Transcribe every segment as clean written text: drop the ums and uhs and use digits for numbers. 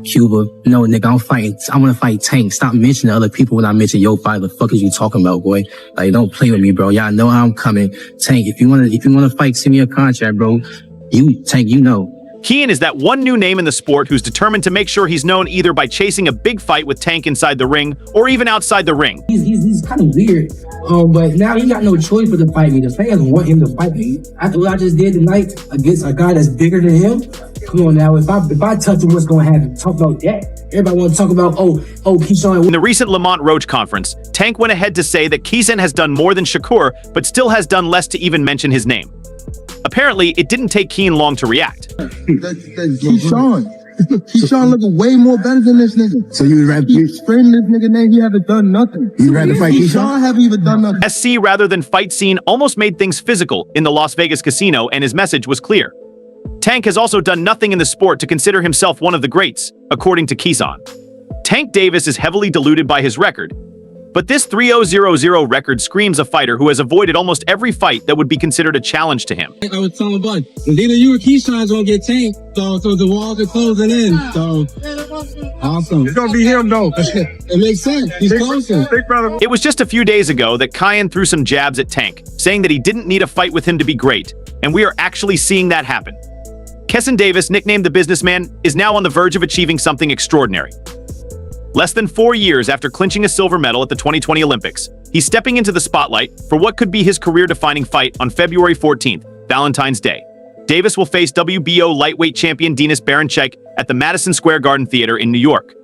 Cuba. No, nigga, I'm gonna fight Tank. Stop mentioning other people when I mention your fight. What the fuck is you talking about, boy? Like, don't play with me, bro. Y'all know how I'm coming. Tank, if you wanna fight, send me a contract, bro. Tank, you know. Keyshawn is that one new name in the sport who's determined to make sure he's known either by chasing a big fight with Tank inside the ring or even outside the ring. He's kind of weird, but now he got no choice but to fight me. The fans want him to fight me. After what I just did tonight against a guy that's bigger than him, come on now. If I touch him, what's gonna happen? Talk about that. Everybody want to talk about Keyshawn. In the recent Lamont Roach conference, Tank went ahead to say that Keyshawn has done more than Shakur, but still has done less to even mention his name. Apparently, it didn't take Keyshawn long to react. Keyshawn looking way more better than this nigga. So you would rather scream this nigga name? He haven't done nothing. You'd rather fight Keyshawn? Haven't even done nothing. SC rather than fight scene almost made things physical in the Las Vegas casino, and his message was clear. Tank has also done nothing in the sport to consider himself one of the greats, according to Keyshawn. Tank Davis is heavily diluted by his record, but this 3-0-0-0 record screams a fighter who has avoided almost every fight that would be considered a challenge to him. I was telling Bud, either you or Keyshawn's gonna get tanked, so the walls are closing in. So awesome. It's gonna be him though. It makes sense. He's closing. It was just a few days ago that Keyshawn threw some jabs at Tank, saying that he didn't need a fight with him to be great, and we are actually seeing that happen. Keyshawn Davis, nicknamed the Businessman, is now on the verge of achieving something extraordinary. Less than 4 years after clinching a silver medal at the 2020 Olympics, he's stepping into the spotlight for what could be his career-defining fight on February 14th, Valentine's Day. Davis will face WBO lightweight champion Denis Berinchyk at the Madison Square Garden Theater in New York.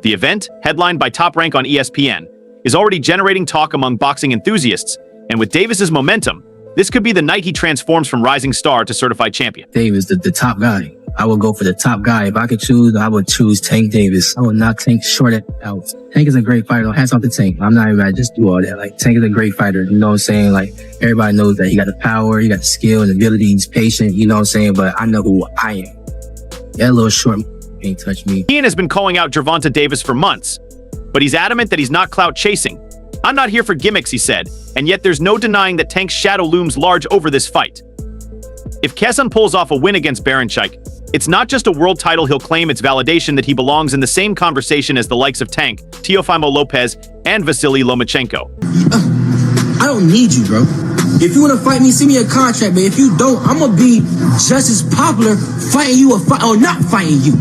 The event, headlined by Top Rank on ESPN, is already generating talk among boxing enthusiasts, and with Davis's momentum, this could be the night he transforms from rising star to certified champion. Davis, the top guy. I would go for the top guy. If I could choose, I would choose Tank Davis. I would not Tank short it out. Tank is a great fighter. Hats off to Tank. I'm not even gonna just do all that. Like, Tank is a great fighter. You know what I'm saying? Like, everybody knows that he got the power, he got the skill and ability, he's patient, you know what I'm saying? But I know who I am. That little short ain't touch me. Keyshawn has been calling out Gervonta Davis for months, but he's adamant that he's not clout chasing. I'm not here for gimmicks, he said, and yet there's no denying that Tank's shadow looms large over this fight. If Keyshawn pulls off a win against Berinchyk, it's not just a world title he'll claim, it's validation that he belongs in the same conversation as the likes of Tank, Teofimo Lopez, and Vasily Lomachenko. I don't need you, bro. If you want to fight me, send me a contract, but if you don't, I'm going to be just as popular fighting you or not fighting you.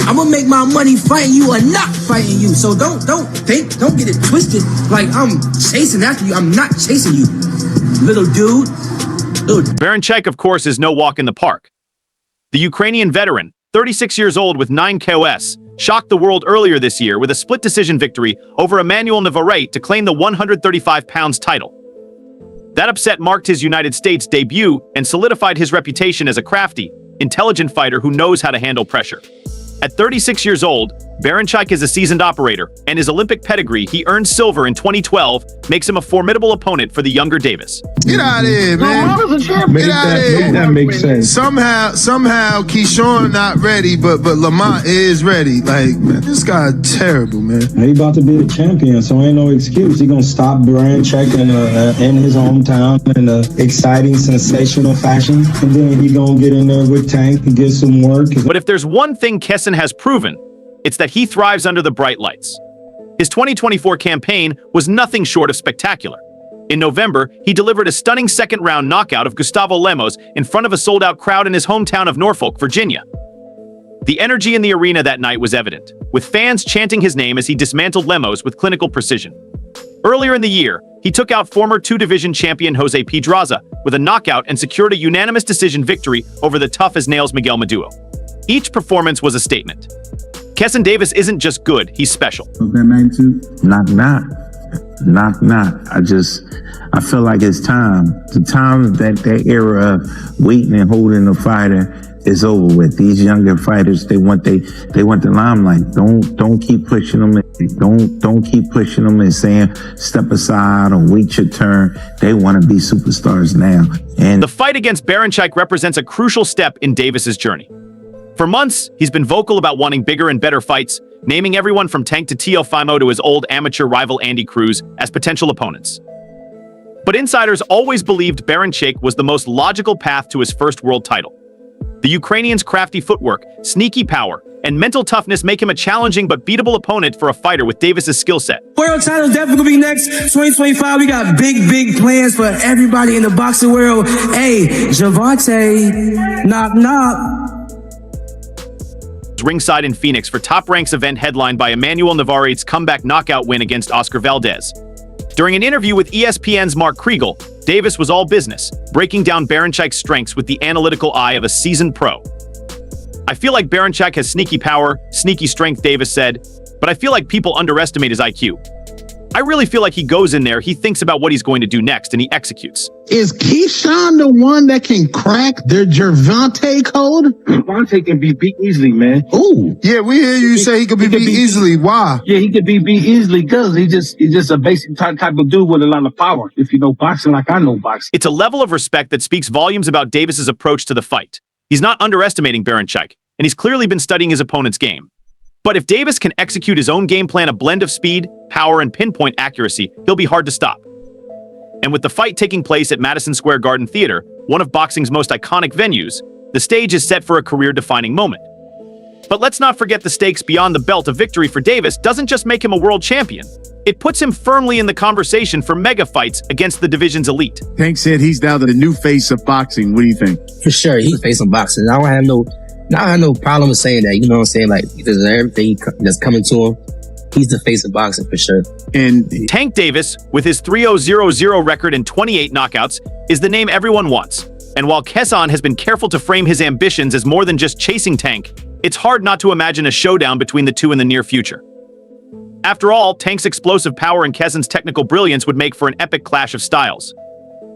I'm going to make my money fighting you or not fighting you. So don't get it twisted like I'm chasing after you. I'm not chasing you, little dude. Berinchyk, of course, is no walk in the park. The Ukrainian veteran, 36 years old with 9 KOs, shocked the world earlier this year with a split decision victory over Emmanuel Navarrete to claim the 135 pounds title. That upset marked his United States debut and solidified his reputation as a crafty, intelligent fighter who knows how to handle pressure. At 36 years old, Berinchyk is a seasoned operator, and his Olympic pedigree, he earned silver in 2012, makes him a formidable opponent for the younger Davis. Get out of here, man. Get out of here. That makes sense. Somehow Keyshawn not ready, but Lamont is ready. Like, man, this guy terrible, man. He about to be a champion, so ain't no excuse. He gonna stop Berinchyk in his hometown in an exciting, sensational fashion, and then he gonna get in there with Tank and get some work. But if there's one thing Keyshawn has proven, it's that he thrives under the bright lights. His 2024 campaign was nothing short of spectacular. In November, he delivered a stunning second-round knockout of Gustavo Lemos in front of a sold-out crowd in his hometown of Norfolk, Virginia. The energy in the arena that night was evident, with fans chanting his name as he dismantled Lemos with clinical precision. Earlier in the year, he took out former two-division champion Jose Pedraza with a knockout and secured a unanimous decision victory over the tough-as-nails Miguel Maduo. Each performance was a statement. Keyshawn Davis isn't just good, he's special. Knock. I feel like it's time. The time that era of waiting and holding the fighter is over with. These younger fighters, they want the limelight. Don't keep pushing them. Don't keep pushing them and saying step aside or wait your turn. They want to be superstars now. And the fight against Berinchyk represents a crucial step in Davis's journey. For months, he's been vocal about wanting bigger and better fights, naming everyone from Tank to Teofimo to his old amateur rival Andy Cruz as potential opponents. But insiders always believed Berinchyk was the most logical path to his first world title. The Ukrainian's crafty footwork, sneaky power, and mental toughness make him a challenging but beatable opponent for a fighter with Davis's skill set. World title's definitely gonna be next. 2025, we got big plans for everybody in the boxing world. Hey, Gervonta, knock knock. Ringside in Phoenix for Top Rank's event headlined by Emmanuel Navarrete's comeback knockout win against Oscar Valdez. During an interview with ESPN's Mark Kriegel, Davis was all business, breaking down Baranchyc's strengths with the analytical eye of a seasoned pro. I feel like Baranchyc has sneaky power, sneaky strength, Davis said, but I feel like people underestimate his IQ. I really feel like he goes in there, he thinks about what he's going to do next, and he executes. Is Keyshawn the one that can crack their Gervonta code? Gervonta can be beat easily, man. Ooh. Yeah, we hear you say he could be beat easily. Why? Yeah, he could be beat easily because he's just a basic type of dude with a lot of power. If you know boxing like I know boxing. It's a level of respect that speaks volumes about Davis's approach to the fight. He's not underestimating Baranchyc, and he's clearly been studying his opponent's game. But if Davis can execute his own game plan, a blend of speed, power, and pinpoint accuracy, he'll be hard to stop. And with the fight taking place at Madison Square Garden Theater, one of boxing's most iconic venues, the stage is set for a career-defining moment. But let's not forget the stakes beyond the belt. A victory for Davis doesn't just make him a world champion. It puts him firmly in the conversation for mega fights against the division's elite. Tank said he's now the new face of boxing. What do you think? For sure, he's facing boxing. I don't have no problem with saying that. You know what I'm saying? Like, because of everything that's coming to him, he's the face of boxing for sure. And Tank Davis, with his 3-0-0-0 record and 28 knockouts, is the name everyone wants. And while Keyshawn has been careful to frame his ambitions as more than just chasing Tank, it's hard not to imagine a showdown between the two in the near future. After all, Tank's explosive power and Keyshawn's technical brilliance would make for an epic clash of styles.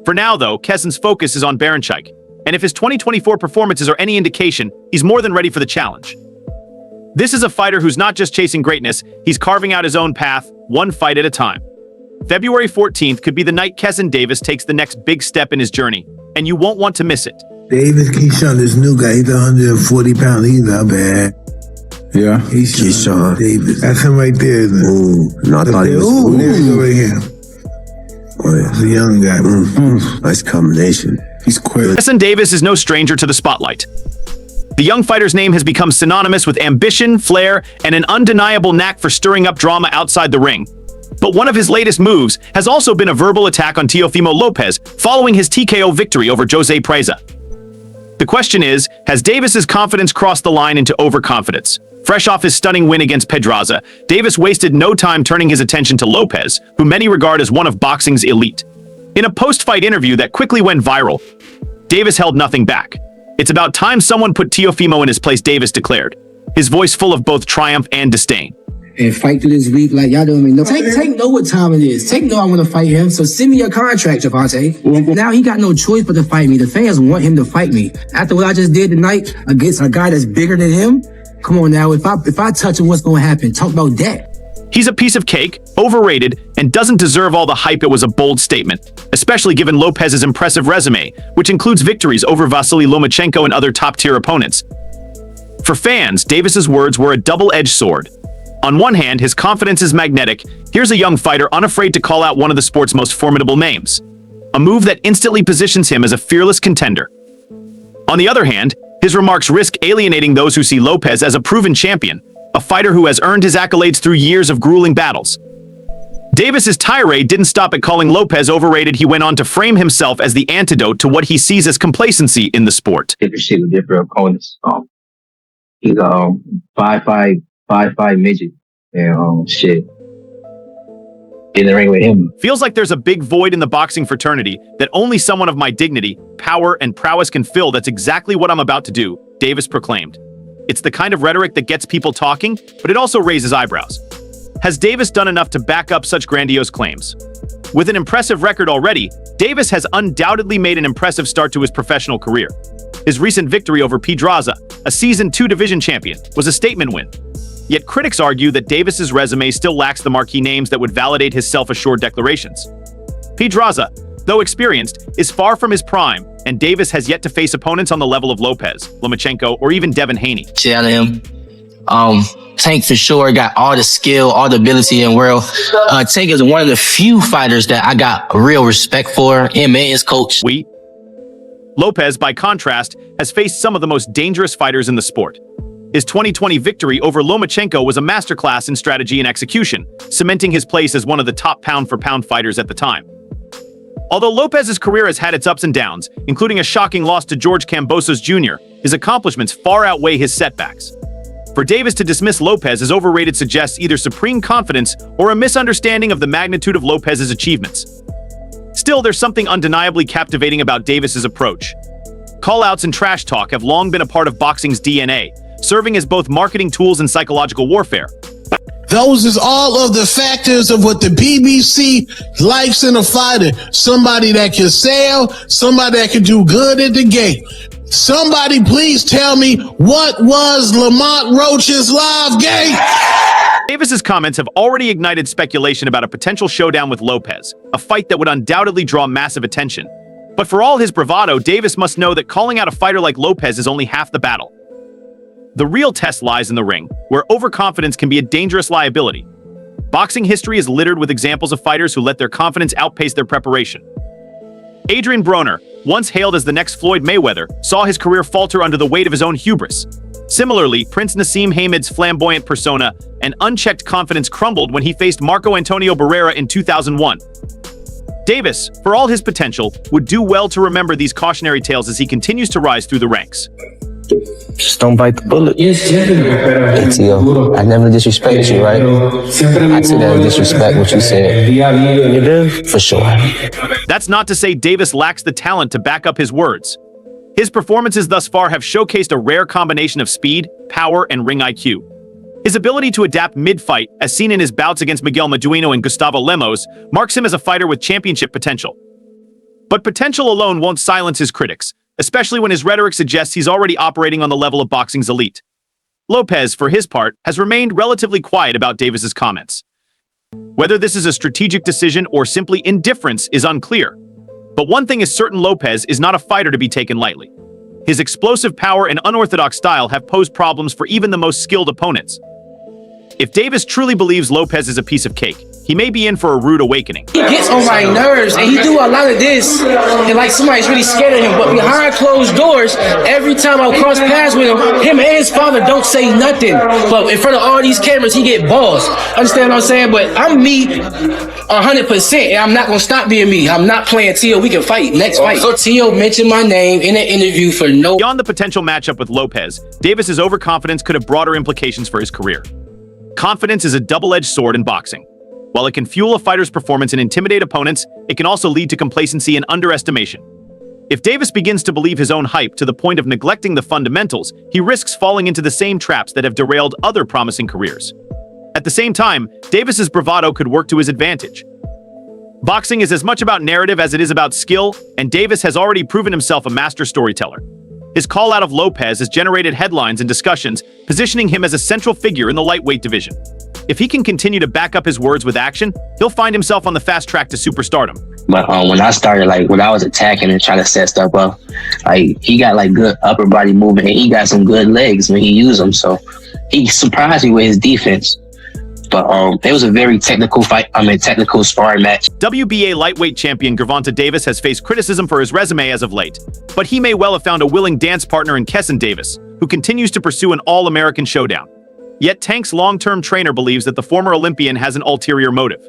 For now, though, Keyshawn's focus is on Baranchyc, and if his 2024 performances are any indication, he's more than ready for the challenge. This is a fighter who's not just chasing greatness, he's carving out his own path, one fight at a time. February 14th could be the night Keyshawn Davis takes the next big step in his journey, and you won't want to miss it. Davis Keyshawn, this new guy, he's 140 pounds, he's not bad. yeah, Keyshawn Davis. That's him right there, isn't it? Ooh, no, I thought he was. Ooh, there you go right here. Oh, yeah, it's a young guy. Nice combination. he's quick. Keyshawn Davis is no stranger to the spotlight. The young fighter's name has become synonymous with ambition, flair, and an undeniable knack for stirring up drama outside the ring. But one of his latest moves has also been a verbal attack on Teofimo Lopez following his TKO victory over Jose Preza. The question is, has Davis's confidence crossed the line into overconfidence? Fresh off his stunning win against Pedraza, Davis wasted no time turning his attention to Lopez, who many regard as one of boxing's elite. In a post-fight interview that quickly went viral, Davis held nothing back. "It's about time someone put Teofimo in his place," Davis declared, his voice full of both triumph and disdain. And fight through this week like y'all don't even know. Take know what time it is. Take know I want to fight him. So send me your contract, Gervonta. Now he got no choice but to fight me. The fans want him to fight me. After what I just did tonight against a guy that's bigger than him, come on now. If I touch him, what's gonna happen? Talk about that. He's a piece of cake, overrated, and doesn't deserve all the hype. It was a bold statement, especially given Lopez's impressive resume, which includes victories over Vasily Lomachenko and other top-tier opponents. For fans, Davis's words were a double-edged sword. On one hand, his confidence is magnetic. Here's a young fighter unafraid to call out one of the sport's most formidable names, a move that instantly positions him as a fearless contender. On the other hand, his remarks risk alienating those who see Lopez as a proven champion, a fighter who has earned his accolades through years of grueling battles. Davis's tirade didn't stop at calling Lopez overrated. He went on to frame himself as the antidote to what he sees as complacency in the sport. Different shit with different opponents. He's a 5'5" midget, and shit. In the ring with him. Feels like there's a big void in the boxing fraternity that only someone of my dignity, power, and prowess can fill. That's exactly what I'm about to do, Davis proclaimed. It's the kind of rhetoric that gets people talking, but it also raises eyebrows. Has Davis done enough to back up such grandiose claims? With an impressive record already, Davis has undoubtedly made an impressive start to his professional career. His recent victory over Pedraza, a Season 2 division champion, was a statement win. Yet critics argue that Davis's resume still lacks the marquee names that would validate his self-assured declarations. Pedraza, though experienced, is far from his prime, and Davis has yet to face opponents on the level of Lopez, Lomachenko, or even Devin Haney. Shit out of him. Tank for sure got all the skill, all the ability in the world. Tank is one of the few fighters that I got real respect for, him and his coach. Lopez, by contrast, has faced some of the most dangerous fighters in the sport. His 2020 victory over Lomachenko was a masterclass in strategy and execution, cementing his place as one of the top pound-for-pound fighters at the time. Although Lopez's career has had its ups and downs, including a shocking loss to George Kambosos Jr., his accomplishments far outweigh his setbacks. For Davis to dismiss Lopez as overrated suggests either supreme confidence or a misunderstanding of the magnitude of Lopez's achievements. Still, there's something undeniably captivating about Davis's approach. Call-outs and trash talk have long been a part of boxing's DNA, serving as both marketing tools and psychological warfare. Those is all of the factors of what the BBC likes in a fighter. Somebody that can sell, somebody that can do good at the game. Somebody please tell me, what was Lamont Roach's live game? Davis's comments have already ignited speculation about a potential showdown with Lopez, a fight that would undoubtedly draw massive attention. But for all his bravado, Davis must know that calling out a fighter like Lopez is only half the battle. The real test lies in the ring, where overconfidence can be a dangerous liability. Boxing history is littered with examples of fighters who let their confidence outpace their preparation. Adrian Broner, once hailed as the next Floyd Mayweather, saw his career falter under the weight of his own hubris. Similarly, Prince Nassim Hamed's flamboyant persona and unchecked confidence crumbled when he faced Marco Antonio Barrera in 2001. Davis, for all his potential, would do well to remember these cautionary tales as he continues to rise through the ranks. Just don't bite the bullet. Tio, I never disrespect you, right? I took that as disrespect what you said. You did? For sure. That's not to say Davis lacks the talent to back up his words. His performances thus far have showcased a rare combination of speed, power, and ring IQ. His ability to adapt mid-fight, as seen in his bouts against Miguel Meduino and Gustavo Lemos, marks him as a fighter with championship potential. But potential alone won't silence his critics, especially when his rhetoric suggests he's already operating on the level of boxing's elite. Lopez, for his part, has remained relatively quiet about Davis's comments. Whether this is a strategic decision or simply indifference is unclear. But one thing is certain: Lopez is not a fighter to be taken lightly. His explosive power and unorthodox style have posed problems for even the most skilled opponents. If Davis truly believes Lopez is a piece of cake, he may be in for a rude awakening. He gets on my nerves, and he do a lot of this, and like somebody's really scared of him. But behind closed doors, every time I cross paths with him and his father don't say nothing. But in front of all these cameras, he get balls. Understand what I'm saying? But I'm me 100%, and I'm not gonna stop being me. I'm not playing Tio. We can fight next fight. So Tio mentioned my name in an interview for no. Beyond the potential matchup with Lopez, Davis's overconfidence could have broader implications for his career. Confidence is a double-edged sword in boxing. While it can fuel a fighter's performance and intimidate opponents, it can also lead to complacency and underestimation. If Davis begins to believe his own hype to the point of neglecting the fundamentals, he risks falling into the same traps that have derailed other promising careers. At the same time, Davis's bravado could work to his advantage. Boxing is as much about narrative as it is about skill, and Davis has already proven himself a master storyteller. His call-out of Lopez has generated headlines and discussions, positioning him as a central figure in the lightweight division. If he can continue to back up his words with action, he'll find himself on the fast track to superstardom. But when I started, when I was attacking and trying to set stuff up, he got good upper body movement, and he got some good legs when he used them. So he surprised me with his defense. But it was a very technical fight. Technical sparring match. WBA lightweight champion Gervonta Davis has faced criticism for his resume as of late, but he may well have found a willing dance partner in Keyshawn Davis, who continues to pursue an all-American showdown. Yet Tank's long-term trainer believes that the former Olympian has an ulterior motive.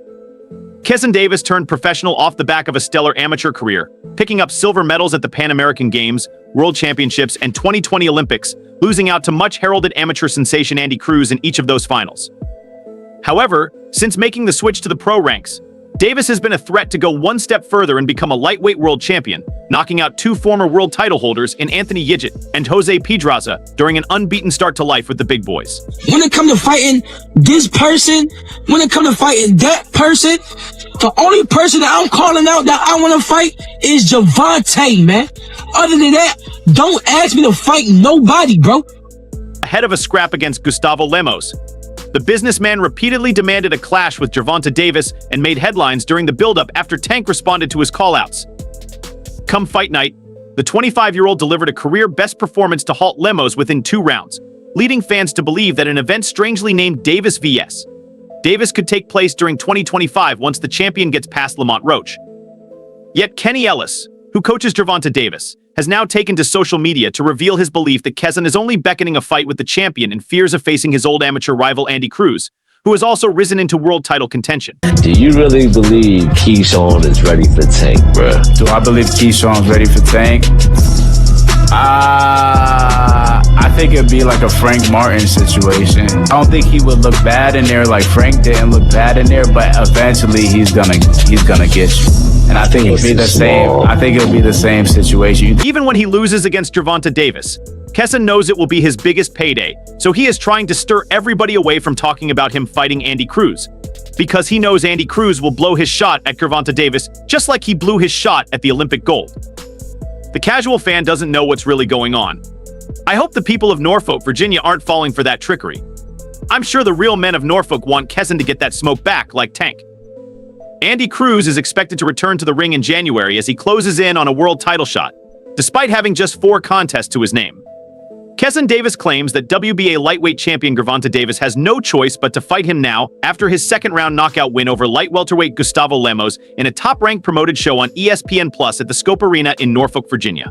Keyshawn Davis turned professional off the back of a stellar amateur career, picking up silver medals at the Pan American Games, World Championships, and 2020 Olympics, losing out to much-heralded amateur sensation Andy Cruz in each of those finals. However, since making the switch to the pro ranks, Davis has been a threat to go one step further and become a lightweight world champion, knocking out two former world title holders in Anthony Yigit and Jose Pedraza during an unbeaten start to life with the big boys. When it comes to fighting this person, when it comes to fighting that person, the only person that I'm calling out that I want to fight is Gervonta, man. Other than that, don't ask me to fight nobody, bro. Ahead of a scrap against Gustavo Lemos, the businessman repeatedly demanded a clash with Gervonta Davis and made headlines during the build-up after Tank responded to his call-outs. Come fight night, the 25-year-old delivered a career-best performance to halt Lemos within 2 rounds, leading fans to believe that an event strangely named Davis vs. Davis could take place during 2025 once the champion gets past Lamont Roach. Yet Kenny Ellis, who coaches Gervonta Davis, has now taken to social media to reveal his belief that Keyshawn is only beckoning a fight with the champion in fears of facing his old amateur rival Andy Cruz, who has also risen into world title contention. Do you really believe Keyshawn is ready for Tank, bruh? Do I believe Keyshawn's ready for Tank? I think it'd be like a Frank Martin situation. I don't think he would look bad in there like Frank didn't look bad in there, but eventually he's gonna get you. And I think it'll be the same. I think it'll be the same situation. Even when he loses against Gervonta Davis, Keyshawn knows it will be his biggest payday, so he is trying to stir everybody away from talking about him fighting Andy Cruz, because he knows Andy Cruz will blow his shot at Gervonta Davis just like he blew his shot at the Olympic gold. The casual fan doesn't know what's really going on. I hope the people of Norfolk, Virginia aren't falling for that trickery. I'm sure the real men of Norfolk want Keyshawn to get that smoke back like Tank. Andy Cruz is expected to return to the ring in January as he closes in on a world title shot, despite having just 4 contests to his name. Keyshawn Davis claims that WBA lightweight champion Gervonta Davis has no choice but to fight him now after his second-round knockout win over light welterweight Gustavo Lemos in a top-ranked promoted show on ESPN Plus at the Scope Arena in Norfolk, Virginia.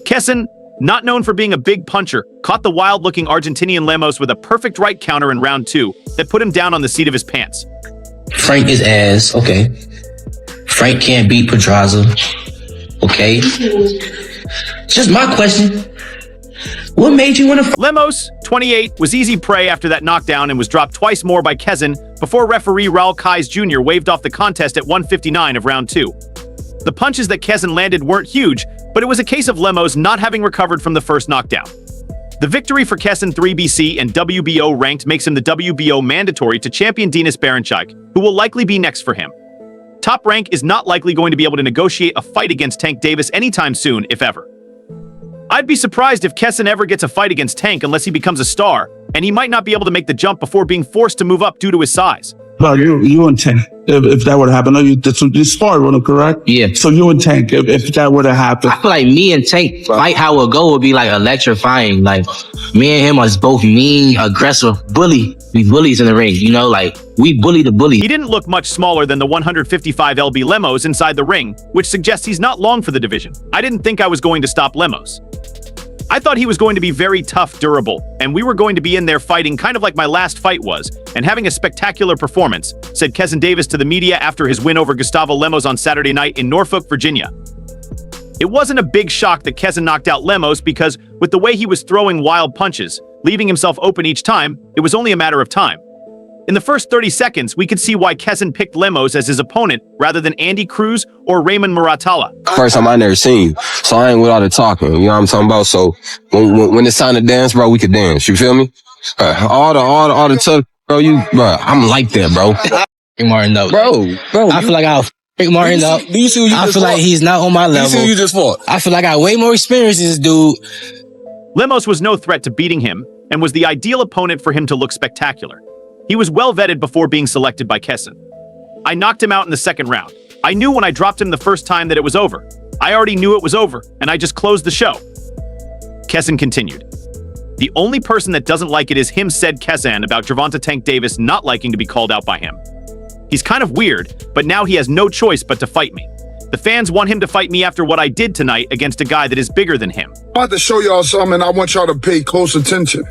Keyshawn, not known for being a big puncher, caught the wild-looking Argentinian Lemos with a perfect right counter in round 2 that put him down on the seat of his pants. Frank is ass. Okay. Frank can't beat Pedraza. Okay. Just my question. What made you want to Lemos, 28, was easy prey after that knockdown and was dropped twice more by Keyshawn before referee Raul Kais Jr. waved off the contest at 1:59 of round 2. The punches that Keyshawn landed weren't huge, but it was a case of Lemos not having recovered from the first knockdown. The victory for Keyshawn 3BC and WBO ranked makes him the WBO mandatory to champion Denis Berinchyk, who will likely be next for him. Top Rank is not likely going to be able to negotiate a fight against Tank Davis anytime soon, if ever. I'd be surprised if Keyshawn ever gets a fight against Tank unless he becomes a star, and he might not be able to make the jump before being forced to move up due to his size. Well, you and Tank, if that would happen, you sparred with him, correct? Yeah. So you and Tank, if that would have happened. I feel like me and Tank fight how it go would be like electrifying. Like me and him are both mean, aggressive, bully. We bullies in the ring, you know, like we bully the bully. He didn't look much smaller than the 155 lb Lemos inside the ring, which suggests he's not long for the division. I didn't think I was going to stop Lemos. I thought he was going to be very tough, durable, and we were going to be in there fighting kind of like my last fight was, and having a spectacular performance, said Keyshawn Davis to the media after his win over Gustavo Lemos on Saturday night in Norfolk, Virginia. It wasn't a big shock that Keyshawn knocked out Lemos because with the way he was throwing wild punches, leaving himself open each time, it was only a matter of time. In the first 30 seconds, we could see why Keyshawn picked Lemos as his opponent rather than Andy Cruz or Raymond Muratalla. First time I never seen you, so I ain't with all the talking, you know what I'm talking about? So when it's time to dance, bro, we could dance, you feel me? All the tough, bro, I'm like that, bro. Martin though. Bro. I feel like I'll pick Martin up. I feel like he's not on my level. You just fought. I feel like I got way more experience than this dude. Lemos was no threat to beating him and was the ideal opponent for him to look spectacular. He was well vetted before being selected by Keyshawn. I knocked him out in the second round. I knew when I dropped him the first time that it was over. I already knew it was over, and I just closed the show. Keyshawn continued. The only person that doesn't like it is him, said Keyshawn about Gervonta Tank Davis not liking to be called out by him. He's kind of weird, but now he has no choice but to fight me. The fans want him to fight me after what I did tonight against a guy that is bigger than him. I'm about to show y'all something, and I want y'all to pay close attention.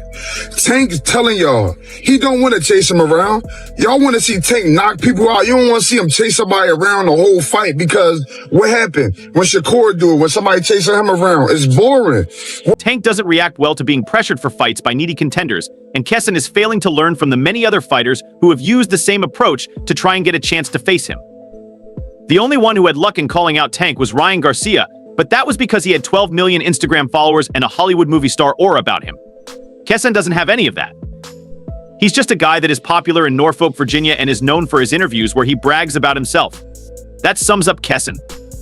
Tank's telling y'all, he don't want to chase him around. Y'all want to see Tank knock people out. You don't want to see him chase somebody around the whole fight because what happened when Shakur do it, when somebody chasing him around? It's boring. Tank doesn't react well to being pressured for fights by needy contenders, and Keyshawn is failing to learn from the many other fighters who have used the same approach to try and get a chance to face him. The only one who had luck in calling out Tank was Ryan Garcia, but that was because he had 12 million Instagram followers and a Hollywood movie star aura about him. Keyshawn doesn't have any of that. He's just a guy that is popular in Norfolk, Virginia and is known for his interviews where he brags about himself. That sums up Keyshawn.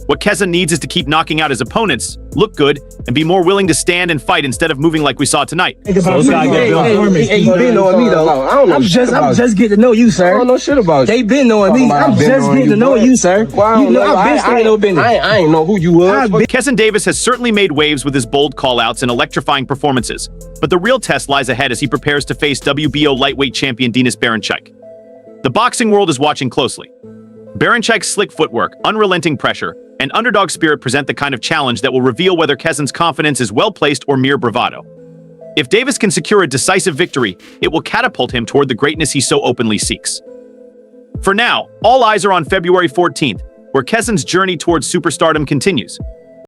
What Keyshawn needs is to keep knocking out his opponents, look good, and be more willing to stand and fight instead of moving like we saw tonight. Hey, you been knowing me though. I'm just getting to know you, sir. I don't know shit about you. They been knowing me. I'm just getting to know you, sir. Well, you know, I've been staying no business. I ain't know who you was. Keyshawn Davis has certainly made waves with his bold callouts and electrifying performances, but the real test lies ahead as he prepares to face WBO lightweight champion Denis Berinchyk. The boxing world is watching closely. Baranchyk's slick footwork, unrelenting pressure, and underdog spirit present the kind of challenge that will reveal whether Kezin's confidence is well-placed or mere bravado. If Davis can secure a decisive victory, it will catapult him toward the greatness he so openly seeks. For now, all eyes are on February 14th, where Kezin's journey towards superstardom continues.